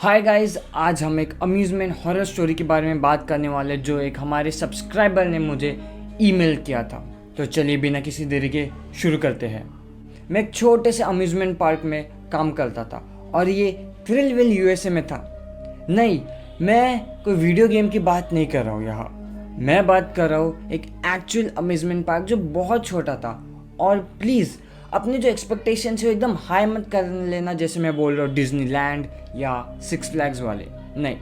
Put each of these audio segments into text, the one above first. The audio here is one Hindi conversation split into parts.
हाय गाइस, आज हम एक अम्यूज़मेंट हॉरर स्टोरी के बारे में बात करने वाले जो एक हमारे सब्सक्राइबर ने मुझे ईमेल किया था। तो चलिए बिना किसी देरी के शुरू करते हैं। मैं एक छोटे से अम्यूज़मेंट पार्क में काम करता था और ये थ्रिलविल यूएसए में था। नहीं, मैं कोई वीडियो गेम की बात नहीं कर रहा हूँ यहाँ। मैं बात कर रहा हूँ एक एक्चुअल अम्यूज़मेंट पार्क जो बहुत छोटा था। और प्लीज़ अपने जो एक्सपेक्टेशन है वो एकदम हाई मत कर लेना, जैसे मैं बोल रहा हूँ डिज्नीलैंड या सिक्स फ्लैग्स वाले। नहीं,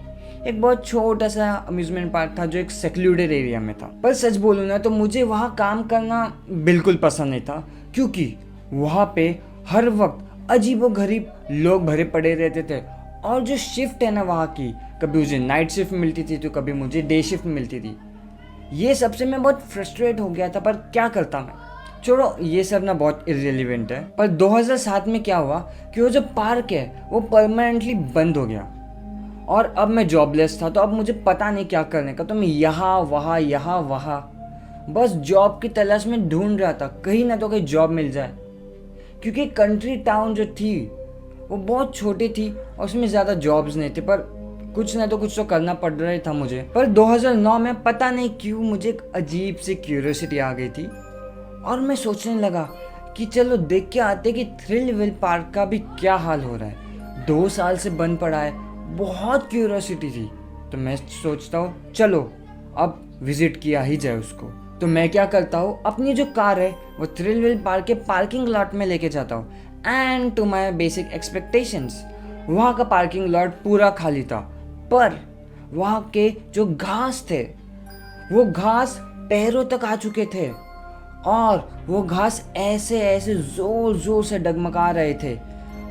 एक बहुत छोटा सा अम्यूज़मेंट पार्क था जो एक सेक्लूडेड एरिया में था। पर सच बोलूँ ना तो मुझे वहाँ काम करना बिल्कुल पसंद नहीं था, क्योंकि वहाँ पे हर वक्त अजीबोगरीब लोग भरे पड़े रहते थे। और जो शिफ्ट है ना वहाँ की, कभी मुझे नाइट शिफ्ट मिलती थी तो कभी मुझे डे शिफ्ट मिलती थी। ये सबसे मैं बहुत फ्रस्ट्रेट हो गया था, पर क्या करता मैं। छोड़ो, ये सब ना बहुत इररिलेवेंट है। पर 2007 में क्या हुआ कि वो जो पार्क है वो परमानेंटली बंद हो गया और अब मैं जॉबलेस था। तो अब मुझे पता नहीं क्या करने का, तो मैं यहाँ वहाँ बस जॉब की तलाश में ढूंढ रहा था, कहीं ना तो कहीं जॉब मिल जाए। क्योंकि कंट्री टाउन जो थी वो बहुत छोटी थी और उसमें ज़्यादा जॉब्स नहीं थे, पर कुछ ना तो कुछ तो करना पड़ रहा था मुझे। पर 2009 में पता नहीं क्यों मुझे एक अजीब सी क्यूरियोसिटी आ गई थी और मैं सोचने लगा कि चलो देख के आते कि थ्रिलविल पार्क का भी क्या हाल हो रहा है। 2 साल से बंद पड़ा है, बहुत क्यूरियोसिटी थी। तो मैं सोचता हूँ चलो अब विजिट किया ही जाए उसको। तो मैं क्या करता हूँ, अपनी जो कार है वो थ्रिलविल पार्क के पार्किंग लॉट में लेके जाता हूँ। And to my basic expectations वहाँ का पार्किंग लॉट पूरा खाली था, पर वहाँ के जो घास थे वो घास पैरों तक आ चुके थे और वो घास ऐसे ऐसे जोर जोर से डगमगा रहे थे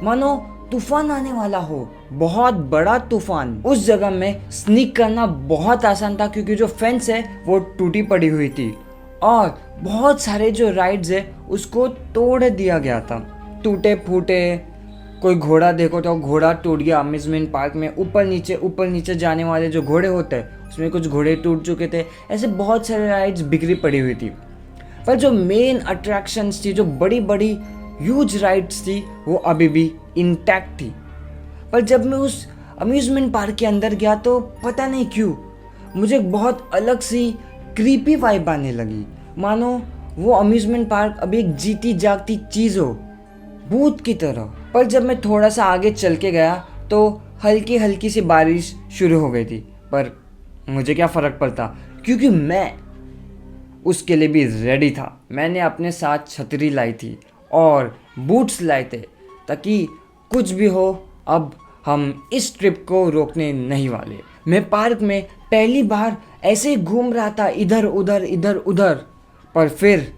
मानो तूफान आने वाला हो, बहुत बड़ा तूफान। उस जगह में स्नीक करना बहुत आसान था, क्योंकि जो फेंस है वो टूटी पड़ी हुई थी और बहुत सारे जो राइड्स है उसको तोड़ दिया गया था, टूटे फूटे। कोई घोड़ा देखो तो घोड़ा टूट गया अम्यूज़मेंट पार्क में। ऊपर नीचे जाने वाले जो घोड़े होते हैं उसमें कुछ घोड़े टूट चुके थे। ऐसे बहुत सारे राइड्स बिखरी पड़ी हुई थी। पर जो मेन अट्रैक्शंस थी, जो बड़ी बड़ी ह्यूज राइड्स थी, वो अभी भी इंटैक्ट थी। पर जब मैं उस अम्यूज़मेंट पार्क के अंदर गया तो पता नहीं क्यों मुझे एक बहुत अलग सी क्रीपी वाइब आने लगी, मानो वो अम्यूज़मेंट पार्क अभी एक जीती जागती चीज़ हो, भूत की तरह। पर जब मैं थोड़ा सा आगे चल के गया तो हल्की हल्की सी बारिश शुरू हो गई थी। पर मुझे क्या फ़र्क पड़ता, क्योंकि मैं उसके लिए भी रेडी था। मैंने अपने साथ छतरी लाई थी और बूट्स लाए थे, ताकि कुछ भी हो अब हम इस ट्रिप को रोकने नहीं वाले। मैं पार्क में पहली बार ऐसे ही घूम रहा था, इधर उधर, पर फिर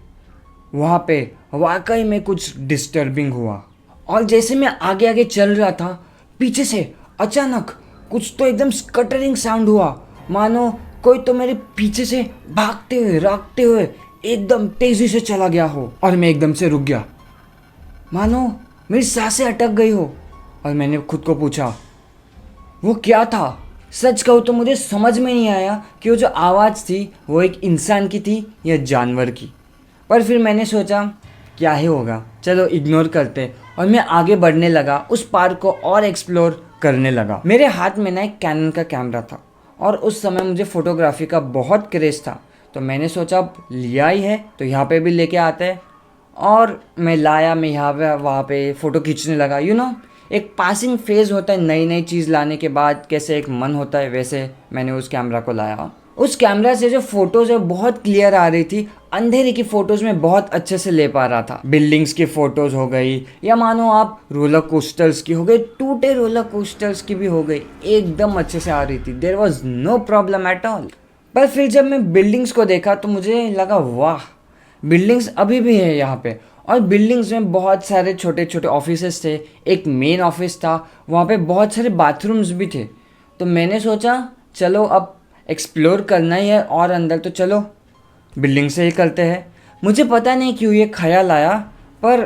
वहाँ पे वाकई में कुछ डिस्टर्बिंग हुआ। और जैसे मैं आगे आगे चल रहा था, पीछे से अचानक कुछ तो एकदम स्कटरिंग साउंड हुआ, मानो कोई तो मेरे पीछे से रागते हुए एकदम तेजी से चला गया हो। और मैं एकदम से रुक गया, मानो मेरी सांसें अटक गई हो। और मैंने खुद को पूछा वो क्या था। सच कहूँ तो मुझे समझ में नहीं आया कि वो जो आवाज़ थी वो एक इंसान की थी या जानवर की। पर फिर मैंने सोचा क्या ही होगा, चलो इग्नोर करते, और मैं आगे बढ़ने लगा, उस पार्क को और एक्सप्लोर करने लगा। मेरे हाथ में ना एक कैनन का कैमरा था और उस समय मुझे फ़ोटोग्राफी का बहुत क्रेज़ था। तो मैंने सोचा अब लिया ही है तो यहाँ पे भी लेके आते हैं। और मैं यहाँ पे वहाँ पे फ़ोटो खींचने लगा। एक पासिंग फेज़ होता है नई नई चीज़ लाने के बाद, कैसे एक मन होता है, वैसे मैंने उस कैमरा को लाया। उस कैमरा से जो फोटोज़ है बहुत क्लियर आ रही थी। अंधेरे की फ़ोटोज़ में बहुत अच्छे से ले पा रहा था। बिल्डिंग्स की फ़ोटोज़ हो गई, या मानो आप रोलर कोस्टर्स की हो गई, टूटे रोलर कोस्टर्स की भी हो गई, एकदम अच्छे से आ रही थी। There was no problem at all. पर फिर जब मैं बिल्डिंग्स को देखा तो मुझे लगा वाह, बिल्डिंग्स अभी भी है यहाँ पे। और बिल्डिंग्स में बहुत सारे छोटे छोटे ऑफिसेस थे। एक मेन ऑफिस था, वहाँ पे बहुत सारे बाथरूम्स भी थे। तो मैंने सोचा चलो अब एक्सप्लोर करना ही है और अंदर, तो चलो बिल्डिंग से ही करते हैं। मुझे पता नहीं क्यों ये ख्याल आया, पर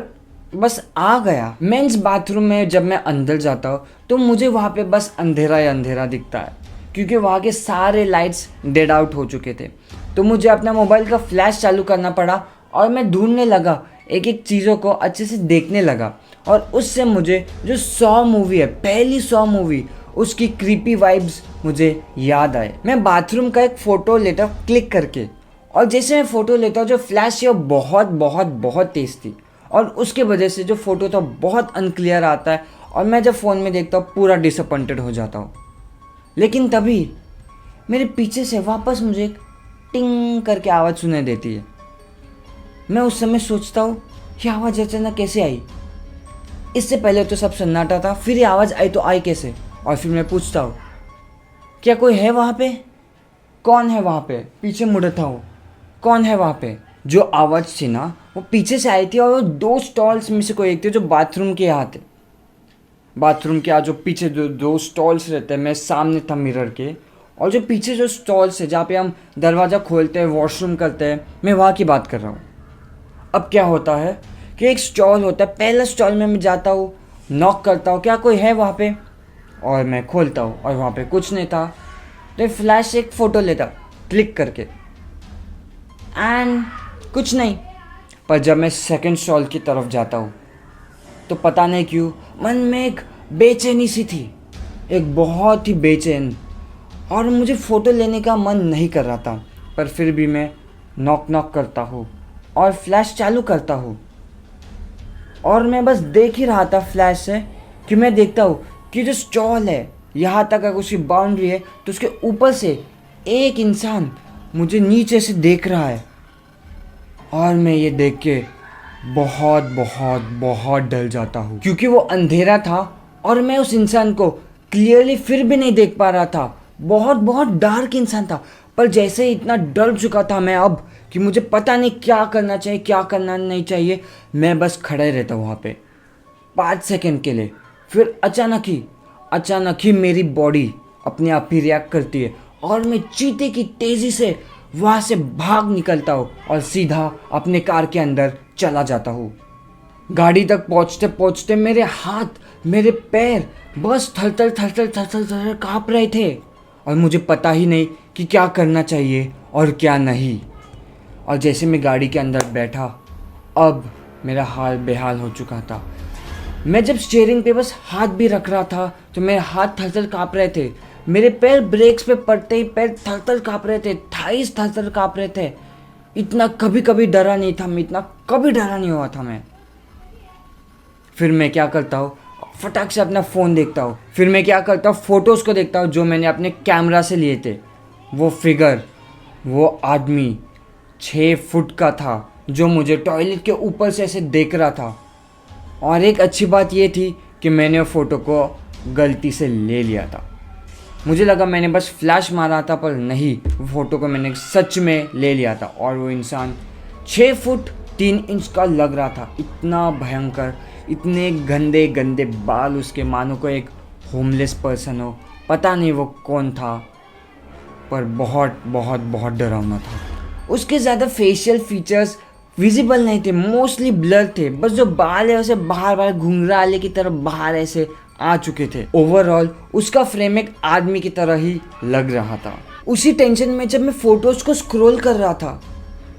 बस आ गया। मेंस बाथरूम में जब मैं अंदर जाता हूँ तो मुझे वहाँ पे बस अंधेरा ही अंधेरा दिखता है, क्योंकि वहाँ के सारे लाइट्स डेड आउट हो चुके थे। तो मुझे अपना मोबाइल का फ्लैश चालू करना पड़ा और मैं ढूंढने लगा, एक एक चीज़ों को अच्छे से देखने लगा। और उससे मुझे जो सॉ मूवी है, पहली सॉ मूवी, उसकी क्रीपी वाइब्स मुझे याद आए। मैं बाथरूम का एक फ़ोटो लेता क्लिक करके, और जैसे मैं फ़ोटो लेता हूँ जो फ्लैश है वो बहुत बहुत बहुत तेज़ थी, और उसके वजह से जो फ़ोटो था बहुत अनक्लियर आता है, और मैं जब फ़ोन में देखता हूँ पूरा डिसअपॉइंटेड हो जाता हूँ। लेकिन तभी मेरे पीछे से वापस मुझे एक टिंग करके आवाज़ सुनाई देती है। मैं उस समय सोचता हूँ ये आवाज़ अचानक कैसे आई। इससे पहले तो सब सन्नाटा था, फिर ये आवाज़ आई तो आई कैसे। और फिर मैं पूछता हूँ क्या कोई है वहाँ पे, कौन है वहाँ पे। पीछे मुड़ता हूँ, कौन है वहाँ पे। जो आवाज़ थी ना वो पीछे से आई थी, और वो 2 स्टॉल्स में से कोई एक थे जो बाथरूम के यहाँ थे। बाथरूम के यहाँ जो पीछे जो 2 स्टॉल्स रहते हैं, मैं सामने था मिरर के, और जो पीछे जो स्टॉल्स है जहाँ पे हम दरवाज़ा खोलते हैं, वॉशरूम करते हैं, मैं वहाँ की बात कर रहा हूँ। अब क्या होता है कि एक स्टॉल होता है, पहला स्टॉल में मैं जाता हूँ, नॉक करता हूँ क्या कोई है वहाँ पे, और मैं खोलता हूँ और वहाँ पे कुछ नहीं था। तो फ्लैश एक फ़ोटो लेता क्लिक करके, एंड कुछ नहीं। पर जब मैं सेकंड स्टॉल की तरफ जाता हूँ तो पता नहीं क्यों मन में एक बेचैनी सी थी, एक बहुत ही बेचैन, और मुझे फ़ोटो लेने का मन नहीं कर रहा था। पर फिर भी मैं नॉक नॉक करता हूँ और फ्लैश चालू करता हूँ, और मैं बस देख ही रहा था फ्लैश से कि मैं देखता हूँ कि जो स्टॉल है यहाँ तक अगर उसकी बाउंड्री है तो उसके ऊपर से एक इंसान मुझे नीचे से देख रहा है। और मैं ये देख के बहुत बहुत बहुत डर जाता हूँ, क्योंकि वो अंधेरा था और मैं उस इंसान को क्लियरली फिर भी नहीं देख पा रहा था। बहुत बहुत डार्क इंसान था। पर जैसे ही इतना डर चुका था मैं अब कि मुझे पता नहीं क्या करना चाहिए क्या करना नहीं चाहिए, मैं बस खड़े रहता वहाँ पे 5 सेकंड के लिए। फिर अचानक ही मेरी बॉडी अपने आप ही रिएक्ट करती है, और मैं चीते की तेज़ी से वहाँ से भाग निकलता हूँ और सीधा अपने कार के अंदर चला जाता हूँ। गाड़ी तक पहुँचते पहुँचते मेरे हाथ मेरे पैर बस थर काँप रहे थे, और मुझे पता ही नहीं कि क्या करना चाहिए और क्या नहीं। और जैसे मैं गाड़ी के अंदर बैठा, अब मेरा हाल बेहाल हो चुका था। मैं जब स्टीयरिंग पे बस हाथ भी रख रहा था तो मेरे हाथ थर काँप रहे थे, मेरे पैर ब्रेक्स पे पड़ते ही पैर थर काँप रहे थे, थाइस थर काँप रहे थे। इतना कभी डरा नहीं था मैं, इतना कभी डरा नहीं हुआ था मैं। फिर मैं क्या करता हूँ, फटाक से अपना फ़ोन देखता हूँ। फिर मैं क्या करता हूँ, फ़ोटोज़ को देखता हूँ जो मैंने अपने कैमरा से लिए थे। वो फिगर, वो आदमी 6 फुट का था जो मुझे टॉयलेट के ऊपर से ऐसे देख रहा था। और एक अच्छी बात ये थी कि मैंने वो फ़ोटो को गलती से ले लिया था। मुझे लगा मैंने बस फ्लैश मारा था, पर नहीं, वो फ़ोटो को मैंने सच में ले लिया था। और वो इंसान 6 फुट 3 इंच का लग रहा था, इतना भयंकर, इतने गंदे गंदे बाल उसके, मानो को एक होमलेस पर्सन हो। पता नहीं वो कौन था, पर बहुत बहुत बहुत डरावना था। उसके ज़्यादा फेशियल फीचर्स विजिबल नहीं थे, मोस्टली ब्लर थे। बस जो बाल है उसे बाहर घुंघराले की तरफ बाहर ऐसे आ चुके थे। ओवरऑल उसका फ्रेम एक आदमी की तरह ही लग रहा था। उसी टेंशन में जब मैं फ़ोटोज़ को स्क्रॉल कर रहा था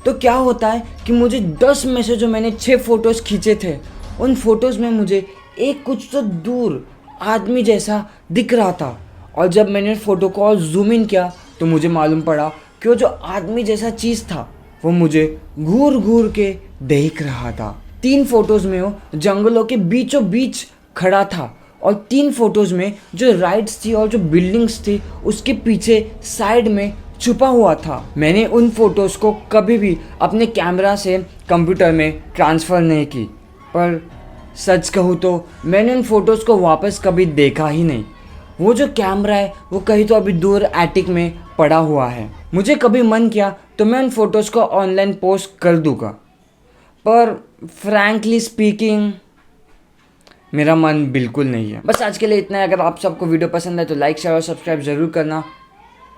तो क्या होता है कि मुझे 10 में से जो मैंने 6 फ़ोटोज़ खींचे थे उन फ़ोटोज़ में मुझे एक कुछ तो दूर आदमी जैसा दिख रहा था। और जब मैंने फ़ोटो को और जूम इन किया तो मुझे मालूम पड़ा कि वो जो आदमी जैसा चीज़ था वो मुझे घूर घूर के देख रहा था। 3 फोटोज़ में वो जंगलों के बीचों बीच खड़ा था, और 3 फोटोज़ में जो राइड्स थी और जो बिल्डिंग्स थी उसके पीछे साइड में छुपा हुआ था। मैंने उन फोटोज़ को कभी भी अपने कैमरा से कंप्यूटर में ट्रांसफ़र नहीं की, पर सच कहूँ तो मैंने उन फोटोज़ को वापस कभी देखा ही नहीं। वो जो कैमरा है वो कहीं तो अभी दूर एटिक में पड़ा हुआ है। मुझे कभी मन किया तो मैं उन फोटोज़ को ऑनलाइन पोस्ट कर दूँगा, पर फ्रैंकली स्पीकिंग मेरा मन बिल्कुल नहीं है। बस आज के लिए इतना है। अगर आप सबको वीडियो पसंद है तो लाइक शेयर और सब्सक्राइब ज़रूर करना।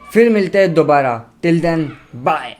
फिर मिलते हैं दोबारा। Till then bye.